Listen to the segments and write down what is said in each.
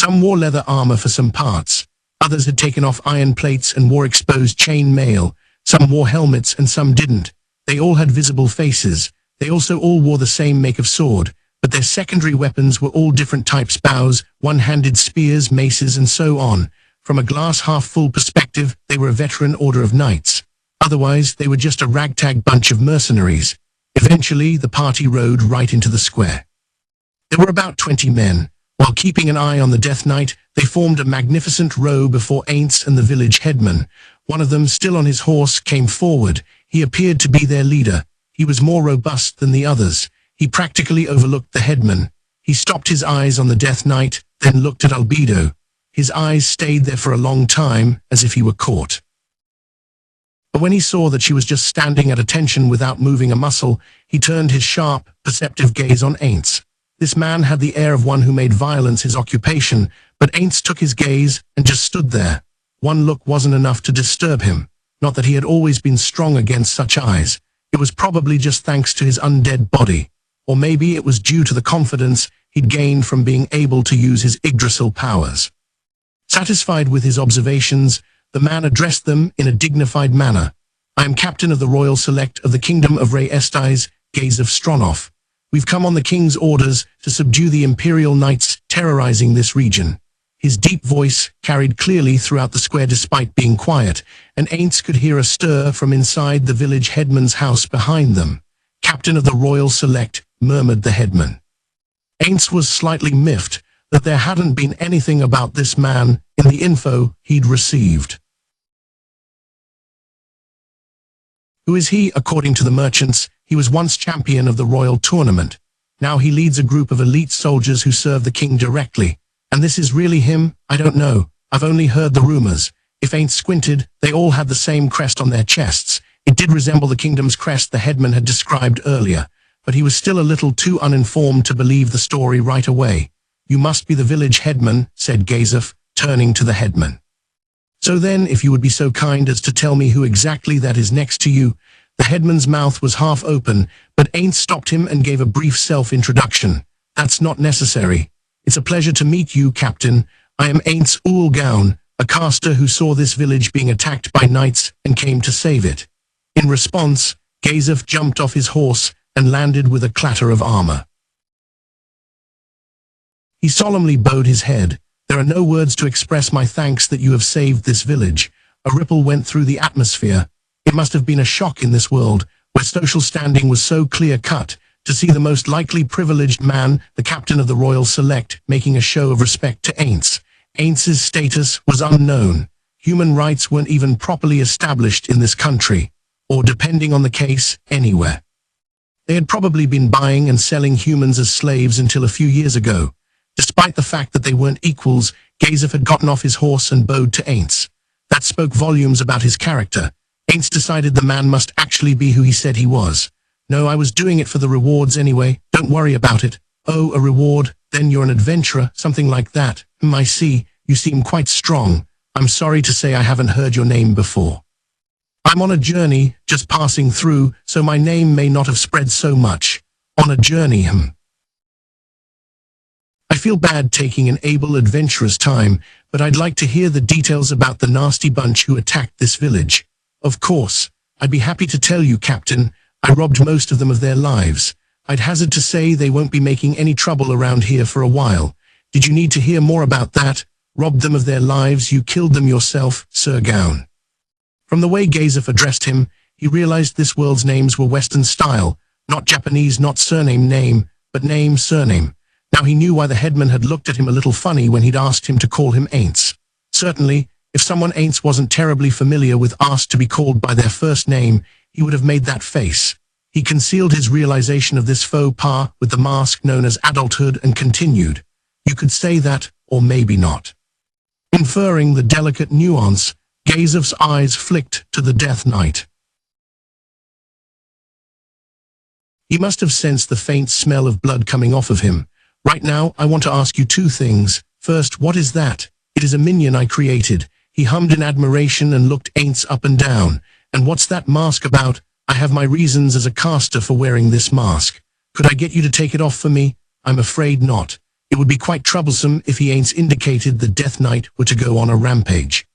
Some wore leather armor for some parts. Others had taken off iron plates and wore exposed chain mail. Some wore helmets and some didn't. They all had visible faces. They also all wore the same make of sword, but their secondary weapons were all different types: bows, one-handed spears, maces, and so on. From a glass half-full perspective, they were a veteran order of knights. Otherwise, they were just a ragtag bunch of mercenaries. Eventually, the party rode right into the square. There were about 20 men. While keeping an eye on the Death Knight, they formed a magnificent row before Aints and the village headman. One of them, still on his horse, came forward. He appeared to be their leader. He was more robust than the others. He practically overlooked the headman. He stopped his eyes on the Death Knight, then looked at Albedo. His eyes stayed there for a long time, as if he were caught. But when he saw that she was just standing at attention without moving a muscle, he turned his sharp, perceptive gaze on Aints. This man had the air of one who made violence his occupation, but Aints took his gaze and just stood there. One look wasn't enough to disturb him. Not that he had always been strong against such eyes. It was probably just thanks to his undead body. Or maybe it was due to the confidence he'd gained from being able to use his Yggdrasil powers. Satisfied with his observations, the man addressed them in a dignified manner. "I am captain of the Royal Select of the Kingdom of Rey Estais, Gaze of Stronov. We've come on the king's orders to subdue the Imperial Knights terrorizing this region." His deep voice carried clearly throughout the square despite being quiet, and Aints could hear a stir from inside the village headman's house behind them. "Captain of the Royal Select," murmured the headman. Aints was slightly miffed that there hadn't been anything about this man in the info he'd received. Who is he? According to the merchants, he was once champion of the royal tournament. Now he leads a group of elite soldiers who serve the king directly. And this is really him? I don't know. I've only heard the rumors. If Ain't squinted, they all had the same crest on their chests. It did resemble the kingdom's crest the headman had described earlier, but he was still a little too uninformed to believe the story right away. "You must be the village headman," said Gazef, turning to the headman. "So then, if you would be so kind as to tell me who exactly that is next to you." The headman's mouth was half open, but Ain't stopped him and gave a brief self-introduction. "That's not necessary. It's a pleasure to meet you, Captain. I am Aints Ulgaun, a caster who saw this village being attacked by knights and came to save it." In response, Gazef jumped off his horse and landed with a clatter of armor. He solemnly bowed his head. "There are no words to express my thanks that you have saved this village." A ripple went through the atmosphere. It must have been a shock in this world, where social standing was so clear-cut, to see the most likely privileged man, the captain of the Royal Select, making a show of respect to Aints. Aints' status was unknown. Human rights weren't even properly established in this country, or depending on the case, anywhere. They had probably been buying and selling humans as slaves until a few years ago. Despite the fact that they weren't equals, Gazef had gotten off his horse and bowed to Aints. That spoke volumes about his character. Aints decided the man must actually be who he said he was. "No, I was doing it for the rewards anyway. Don't worry about it." "Oh, a reward? Then you're an adventurer, something like that." "I see. You seem quite strong. I'm sorry to say I haven't heard your name before." "I'm on a journey, just passing through, so my name may not have spread so much." "On a journey, I feel bad taking an able adventurer's time, but I'd like to hear the details about the nasty bunch who attacked this village." "Of course. I'd be happy to tell you, Captain. I robbed most of them of their lives. I'd hazard to say they won't be making any trouble around here for a while." "Did you need to hear more about that? Robbed them of their lives? You killed them yourself, Sir Gaun." From the way Gazef addressed him, he realized this world's names were Western style, not Japanese, not surname name, but name surname. Now he knew why the headman had looked at him a little funny when he'd asked him to call him Aints. Certainly, if someone Aints wasn't terribly familiar with asked to be called by their first name, he would have made that face. He concealed his realization of this faux pas with the mask known as adulthood and continued. "You could say that, or maybe not." Inferring the delicate nuance, Gazef's eyes flicked to the Death Knight. He must have sensed the faint smell of blood coming off of him. "Right now, I want to ask you two things. First, what is that?" "It is a minion I created." He hummed in admiration and looked Aints up and down. "And what's that mask about?" "I have my reasons as a caster for wearing this mask. Could I get you to take it off for me?" "I'm afraid not." It would be quite troublesome if he ain't indicated the Death Knight were to go on a rampage.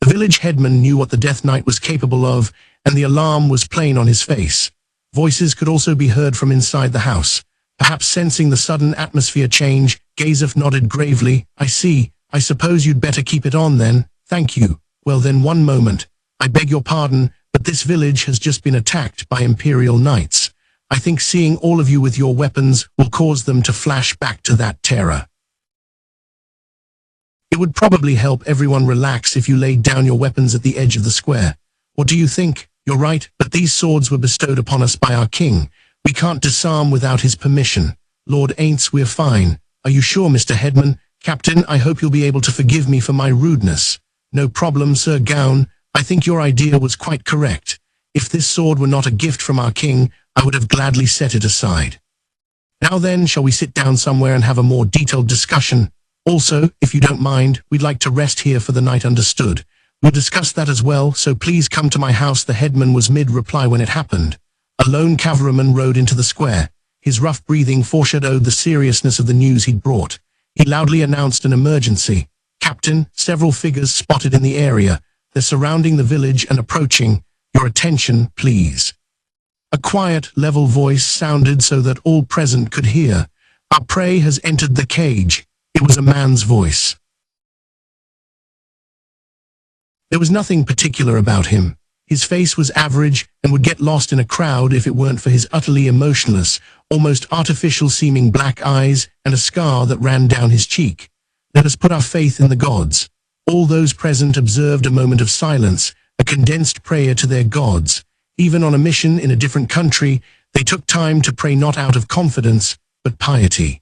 The village headman knew what the Death Knight was capable of, and the alarm was plain on his face. Voices could also be heard from inside the house. Perhaps sensing the sudden atmosphere change, Gazef nodded gravely. I see. I suppose you'd better keep it on then. Thank you. Well then, one moment. I beg your pardon, but this village has just been attacked by Imperial Knights. I think seeing all of you with your weapons will cause them to flash back to that terror. It would probably help everyone relax if you laid down your weapons at the edge of the square. What do you think? You're right, but these swords were bestowed upon us by our king. We can't disarm without his permission. Lord Aints, we're fine. Are you sure, Mr. Headman? Captain, I hope you'll be able to forgive me for my rudeness. No problem, Sir Gaun. I think your idea was quite correct. If this sword were not a gift from our king, I would have gladly set it aside. Now then, shall we sit down somewhere and have a more detailed discussion? Also, if you don't mind, we'd like to rest here for the night, understood. We'll discuss that as well, so please come to my house. The headman was mid-reply when it happened. A lone cavalryman rode into the square. His rough breathing foreshadowed the seriousness of the news he'd brought. He loudly announced an emergency. Captain, several figures spotted in the area. They're surrounding the village and approaching. Your attention, please. A quiet, level voice sounded so that all present could hear. Our prey has entered the cage. It was a man's voice. There was nothing particular about him. His face was average and would get lost in a crowd if it weren't for his utterly emotionless, almost artificial-seeming black eyes and a scar that ran down his cheek. Let us put our faith in the gods. All those present observed a moment of silence, a condensed prayer to their gods. Even on a mission in a different country, they took time to pray not out of confidence, but piety.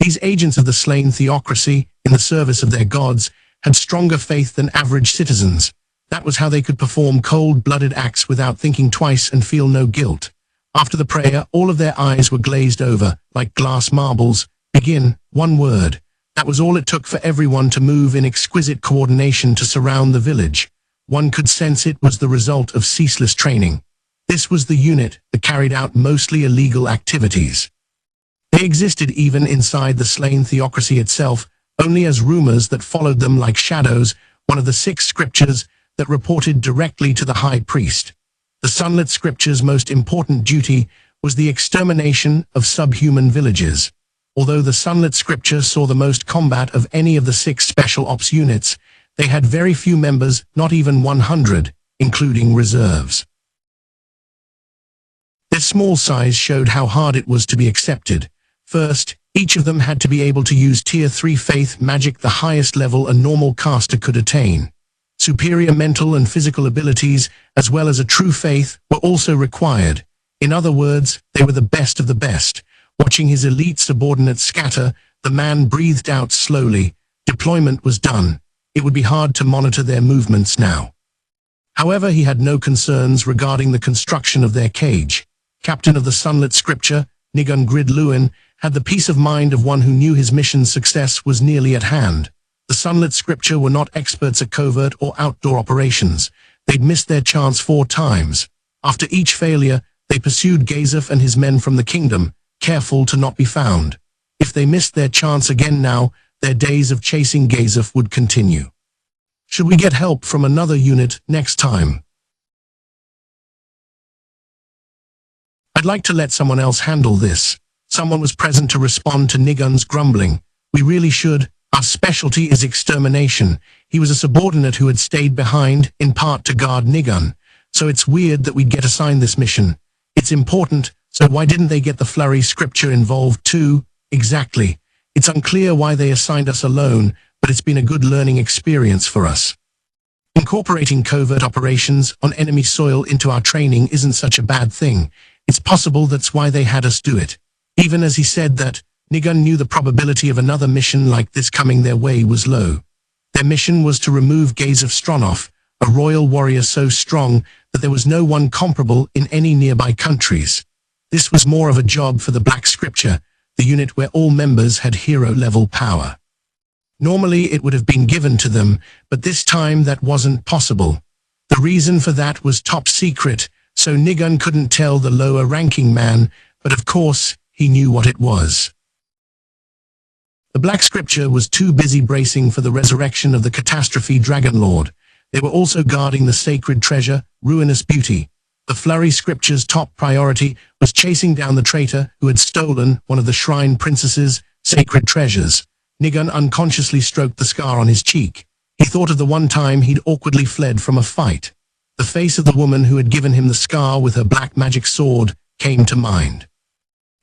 These agents of the slain theocracy, in the service of their gods, had stronger faith than average citizens. That was how they could perform cold-blooded acts without thinking twice and feel no guilt. After the prayer, all of their eyes were glazed over, like glass marbles. Begin, one word. That was all it took for everyone to move in exquisite coordination to surround the village. One could sense it was the result of ceaseless training. This was the unit that carried out mostly illegal activities. They existed even inside the slain theocracy itself, only as rumors that followed them like shadows, one of the 6 scriptures that reported directly to the high priest. The Sunlit Scripture's most important duty was the extermination of subhuman villages. Although the Sunlit Scripture saw the most combat of any of the 6 special ops units, they had very few members, not even 100, including reserves. Their small size showed how hard it was to be accepted. First, each of them had to be able to use Tier 3 faith magic, the highest level a normal caster could attain. Superior mental and physical abilities, as well as a true faith, were also required. In other words, they were the best of the best. Watching his elite subordinates scatter, the man breathed out slowly. Deployment was done. It would be hard to monitor their movements now. However, he had no concerns regarding the construction of their cage. Captain of the Sunlit Scripture, Nigun Grid Lewin, had the peace of mind of one who knew his mission's success was nearly at hand. The Sunlit Scripture were not experts at covert or outdoor operations. They'd missed their chance 4 times. After each failure, they pursued Gazef and his men from the kingdom, careful to not be found. If they missed their chance again now, their days of chasing Gazef would continue. Should we get help from another unit next time? I'd like to let someone else handle this. Someone was present to respond to Nigun's grumbling. We really should. Our specialty is extermination. He was a subordinate who had stayed behind, in part to guard Nigun. So it's weird that we'd get assigned this mission. It's important, so why didn't they get the Flurry Scripture involved too? Exactly. It's unclear why they assigned us alone, but it's been a good learning experience for us. Incorporating covert operations on enemy soil into our training isn't such a bad thing. It's possible that's why they had us do it. Even as he said that, Nigun knew the probability of another mission like this coming their way was low. Their mission was to remove Gazef Stronov, a royal warrior so strong that there was no one comparable in any nearby countries. This was more of a job for the Black Scripture, the unit where all members had hero-level power. Normally it would have been given to them, but this time that wasn't possible. The reason for that was top secret, so Nigun couldn't tell the lower-ranking man, but of course, he knew what it was. The Black Scripture was too busy bracing for the resurrection of the catastrophe Dragonlord. They were also guarding the sacred treasure, Ruinous Beauty. The Flurry Scripture's top priority was chasing down the traitor who had stolen one of the Shrine Princess's sacred treasures. Nigun unconsciously stroked the scar on his cheek. He thought of the one time he'd awkwardly fled from a fight. The face of the woman who had given him the scar with her black magic sword came to mind.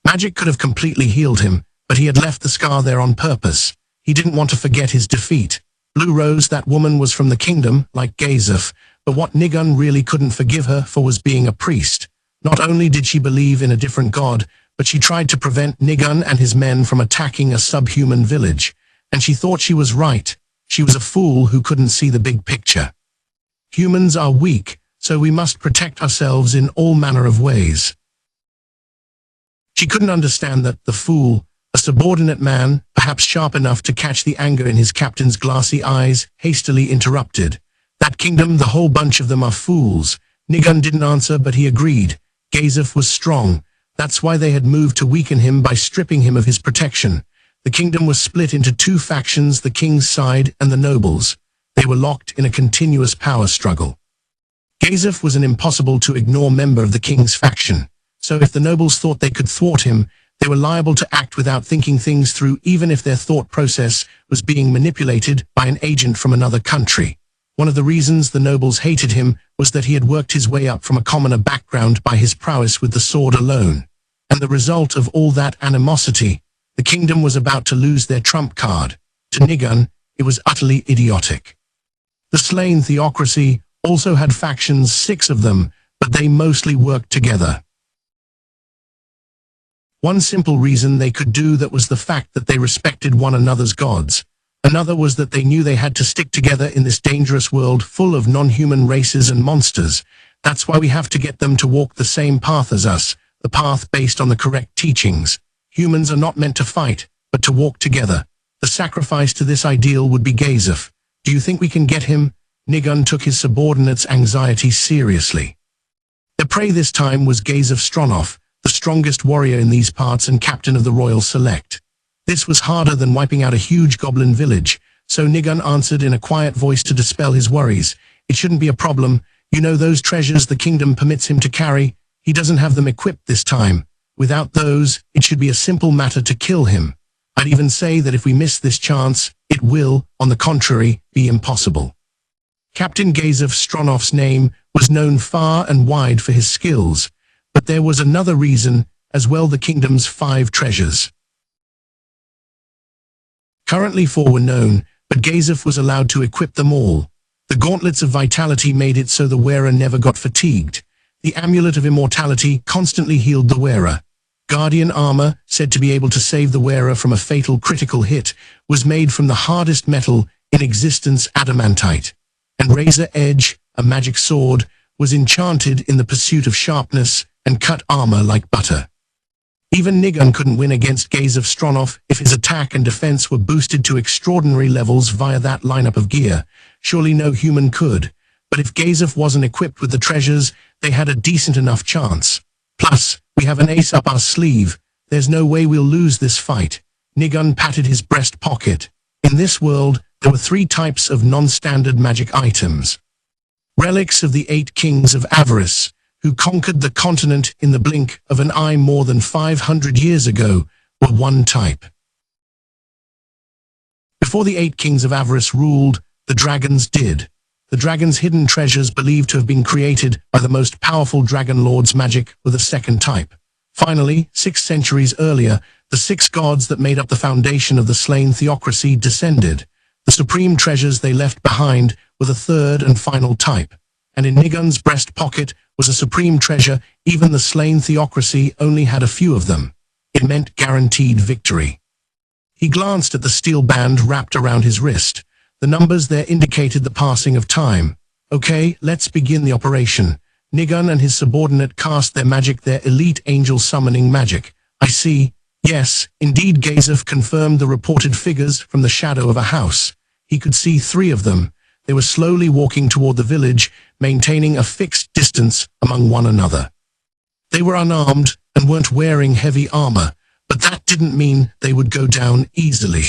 Magic could have completely healed him, but he had left the scar there on purpose. He didn't want to forget his defeat. Blue Rose, that woman, was from the kingdom, like Gazef, but what Nigun really couldn't forgive her for was being a priest. Not only did she believe in a different god, but she tried to prevent Nigun and his men from attacking a subhuman village. And she thought she was right. She was a fool who couldn't see the big picture. Humans are weak, so we must protect ourselves in all manner of ways. She couldn't understand that the fool, a subordinate man, perhaps sharp enough to catch the anger in his captain's glassy eyes, hastily interrupted. That kingdom, the whole bunch of them are fools. Nigun didn't answer, but he agreed. Gazef was strong. That's why they had moved to weaken him by stripping him of his protection. The kingdom was split into two factions, the king's side and the nobles. They were locked in a continuous power struggle. Gazef was an impossible-to-ignore member of the king's faction, so if the nobles thought they could thwart him, they were liable to act without thinking things through, even if their thought process was being manipulated by an agent from another country. One of the reasons the nobles hated him was that he had worked his way up from a commoner background by his prowess with the sword alone. And the result of all that animosity, the kingdom was about to lose their trump card. To Nigun, it was utterly idiotic. The slain theocracy also had factions, 6 of them, but they mostly worked together. One simple reason they could do that was the fact that they respected one another's gods. Another was that they knew they had to stick together in this dangerous world full of non-human races and monsters. That's why we have to get them to walk the same path as us, the path based on the correct teachings. Humans are not meant to fight, but to walk together. The sacrifice to this ideal would be Gazef. Do you think we can get him? Nigun took his subordinate's anxiety seriously. The prey this time was Gazef Stronov, the strongest warrior in these parts and captain of the Royal Select. This was harder than wiping out a huge goblin village, so Nigun answered in a quiet voice to dispel his worries. It shouldn't be a problem. You know, those treasures the kingdom permits him to carry, he doesn't have them equipped this time. Without those, it should be a simple matter to kill him. I'd even say that if we miss this chance, it will, on the contrary, be impossible. Captain Gazef Stronov's name was known far and wide for his skills, but there was another reason, as well: the kingdom's 5 treasures. Currently 4 were known, but Gazef was allowed to equip them all. The Gauntlets of Vitality made it so the wearer never got fatigued. The Amulet of Immortality constantly healed the wearer. Guardian Armor, said to be able to save the wearer from a fatal critical hit, was made from the hardest metal in existence, adamantite. And Razor Edge, a magic sword, was enchanted in the pursuit of sharpness and cut armor like butter. Even Nigun couldn't win against Gazef Stronov if his attack and defense were boosted to extraordinary levels via that lineup of gear. Surely no human could. But if Gazef wasn't equipped with the treasures, they had a decent enough chance. Plus, we have an ace up our sleeve. There's no way we'll lose this fight. Nigun patted his breast pocket. In this world, there were 3 types of non-standard magic items. Relics of the 8 kings of Avarice, who conquered the continent in the blink of an eye more than 500 years ago, were one type. Before the 8 kings of Avarice ruled, the dragons did. The dragons' hidden treasures believed to have been created by the most powerful dragon lord's magic were the 2nd type. Finally, 6 centuries earlier, the 6 gods that made up the foundation of the slain theocracy descended. The supreme treasures they left behind were the 3rd and final type. And in Nigun's breast pocket was a supreme treasure. Even the slain theocracy only had a few of them. It meant guaranteed victory. He glanced at the steel band wrapped around his wrist. The numbers there indicated the passing of time. Okay, let's begin the operation. Nigun and his subordinate cast their magic, their elite angel summoning magic. I see. Yes, indeed. Gazef confirmed the reported figures from the shadow of a house. He could see 3 of them. They were slowly walking toward the village, maintaining a fixed distance among one another. They were unarmed and weren't wearing heavy armor, but that didn't mean they would go down easily.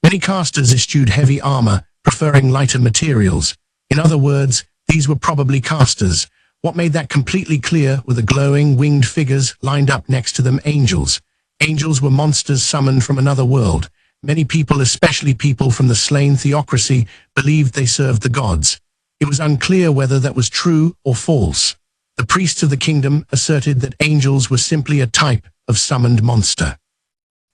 Many casters eschewed heavy armor, preferring lighter materials. In other words, these were probably casters. What made that completely clear were the glowing, winged figures lined up next to them, angels. Angels were monsters summoned from another world. Many people, especially people from the slain theocracy, believed they served the gods. It was unclear whether that was true or false. The priests of the kingdom asserted that angels were simply a type of summoned monster.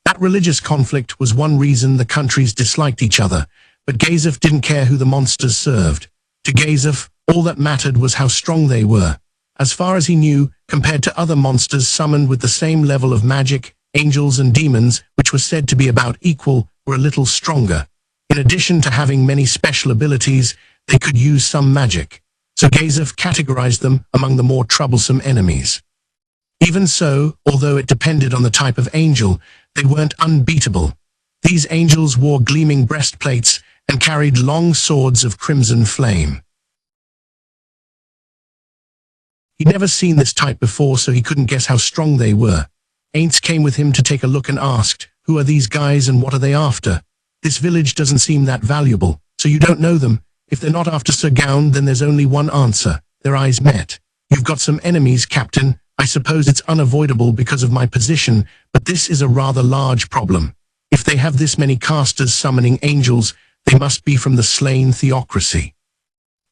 That religious conflict was one reason the countries disliked each other, but Gazef didn't care who the monsters served. To Gazef, all that mattered was how strong they were. As far as he knew, compared to other monsters summoned with the same level of magic, angels and demons, which were said to be about equal, were a little stronger. In addition to having many special abilities, they could use some magic. So Gazef categorized them among the more troublesome enemies. Even so, although it depended on the type of angel, they weren't unbeatable. These angels wore gleaming breastplates and carried long swords of crimson flame. He'd never seen this type before, so he couldn't guess how strong they were. Aints came with him to take a look and asked, "Who are these guys and what are they after? This village doesn't seem that valuable, so you don't know them. If they're not after Sir Gawain, then there's only one answer." Their eyes met. "You've got some enemies, Captain. I suppose it's unavoidable because of my position, but this is a rather large problem. If they have this many casters summoning angels, they must be from the slain theocracy.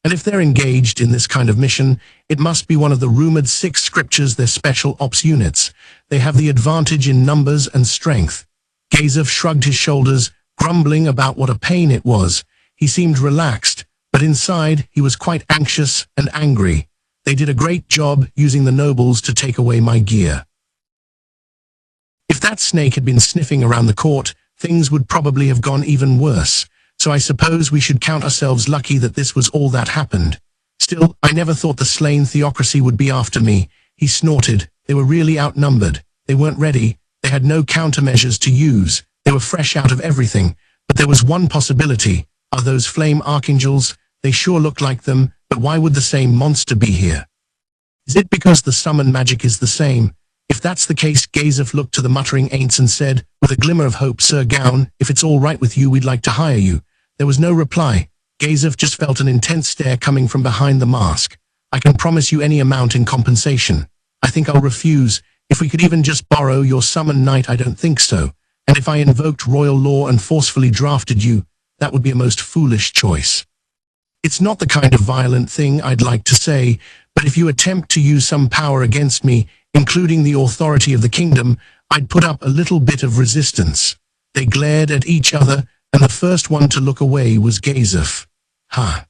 And if they're engaged in this kind of mission, it must be one of the rumored 6 scriptures, their special ops units. They have the advantage in numbers and strength." Gazef shrugged his shoulders, grumbling about what a pain it was. He seemed relaxed, but inside he was quite anxious and angry. "They did a great job using the nobles to take away my gear. If that snake had been sniffing around the court, things would probably have gone even worse. So I suppose we should count ourselves lucky that this was all that happened. Still, I never thought the slain theocracy would be after me." He snorted. They were really outnumbered. They weren't ready. They had no countermeasures to use. They were fresh out of everything. But there was one possibility. Are those flame archangels? They sure look like them, but why would the same monster be here? Is it because the summon magic is the same? If that's the case, Gazef looked to the muttering Aints and said, with a glimmer of hope, "Sir Gawain, if it's all right with you, we'd like to hire you." There was no reply. Gazef just felt an intense stare coming from behind the mask. "I can promise you any amount in compensation. I think I'll refuse. If we could even just borrow your summon knight, I don't think so. And if I invoked royal law and forcefully drafted you, that would be a most foolish choice. It's not the kind of violent thing I'd like to say, but if you attempt to use some power against me, including the authority of the kingdom, I'd put up a little bit of resistance." They glared at each other, and the first one to look away was Gazef. "Huh.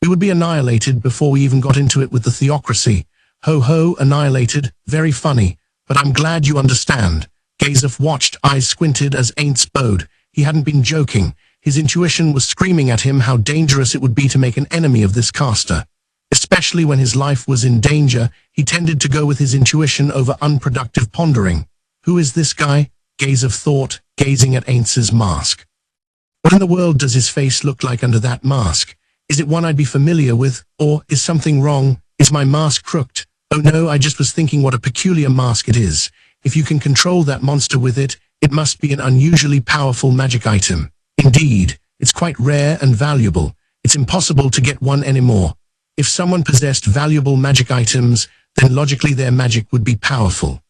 We would be annihilated before we even got into it with the theocracy. Ho ho, annihilated, very funny, but I'm glad you understand." Gazef watched, eyes squinted as Aints bowed. He hadn't been joking. His intuition was screaming at him how dangerous it would be to make an enemy of this caster. Especially when his life was in danger, he tended to go with his intuition over unproductive pondering. "Who is this guy?" Gazef thought, gazing at Aints' mask. "What in the world does his face look like under that mask? Is it one I'd be familiar with, or is something wrong? Is my mask crooked? Oh no, I just was thinking what a peculiar mask it is. If you can control that monster with it, it must be an unusually powerful magic item. Indeed, it's quite rare and valuable. It's impossible to get one anymore. If someone possessed valuable magic items, then logically their magic would be powerful."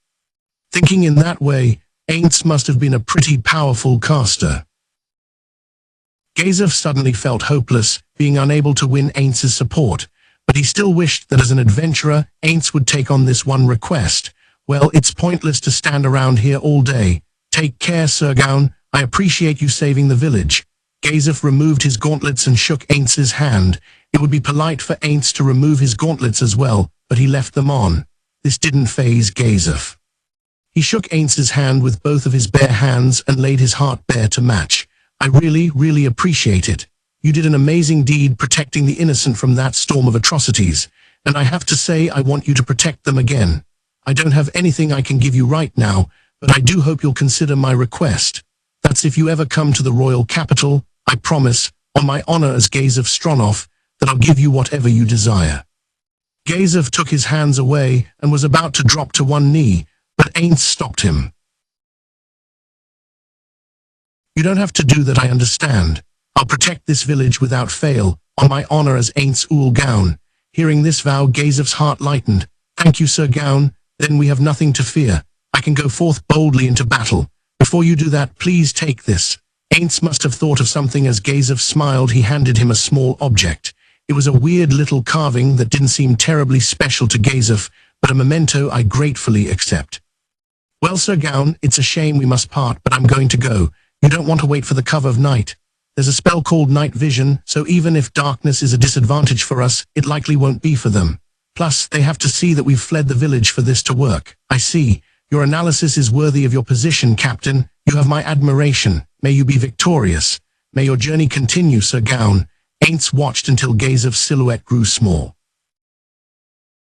Thinking in that way, Aints must have been a pretty powerful caster. Gazef suddenly felt hopeless, being unable to win Aints' support, but he still wished that as an adventurer, Aints would take on this one request. "Well, it's pointless to stand around here all day. Take care, Sir Gawain. I appreciate you saving the village." Gazef removed his gauntlets and shook Aints' hand. It would be polite for Aints to remove his gauntlets as well, but he left them on. This didn't faze Gazef. He shook Aints' hand with both of his bare hands and laid his heart bare to match. "I really appreciate it. You did an amazing deed protecting the innocent from that storm of atrocities, and I have to say I want you to protect them again. I don't have anything I can give you right now, but I do hope you'll consider my request. That's if you ever come to the royal capital, I promise, on my honor as Gazef Stronov, that I'll give you whatever you desire." Gazef took his hands away and was about to drop to one knee, but Aints stopped him. You don't have to do that, I understand. I'll protect this village without fail, on my honor as Aints Ul Gaun. Hearing this vow, Gazef's heart lightened. Thank you, Sir Gaun, then we have nothing to fear. I can go forth boldly into battle. Before you do that, please take this. Aints must have thought of something as Gazef smiled. He handed him a small object. It was a weird little carving that didn't seem terribly special to Gazef, but a memento I gratefully accept. Well, Sir Gaun, it's a shame we must part, but I'm going to go. You don't want to wait for the cover of night. There's a spell called Night Vision, so even if darkness is a disadvantage for us, it likely won't be for them. Plus, they have to see that we've fled the village for this to work. I see. Your analysis is worthy of your position, Captain. You have my admiration. May you be victorious. May your journey continue, Sir Gaun. Aints watched until Gazef's silhouette grew small.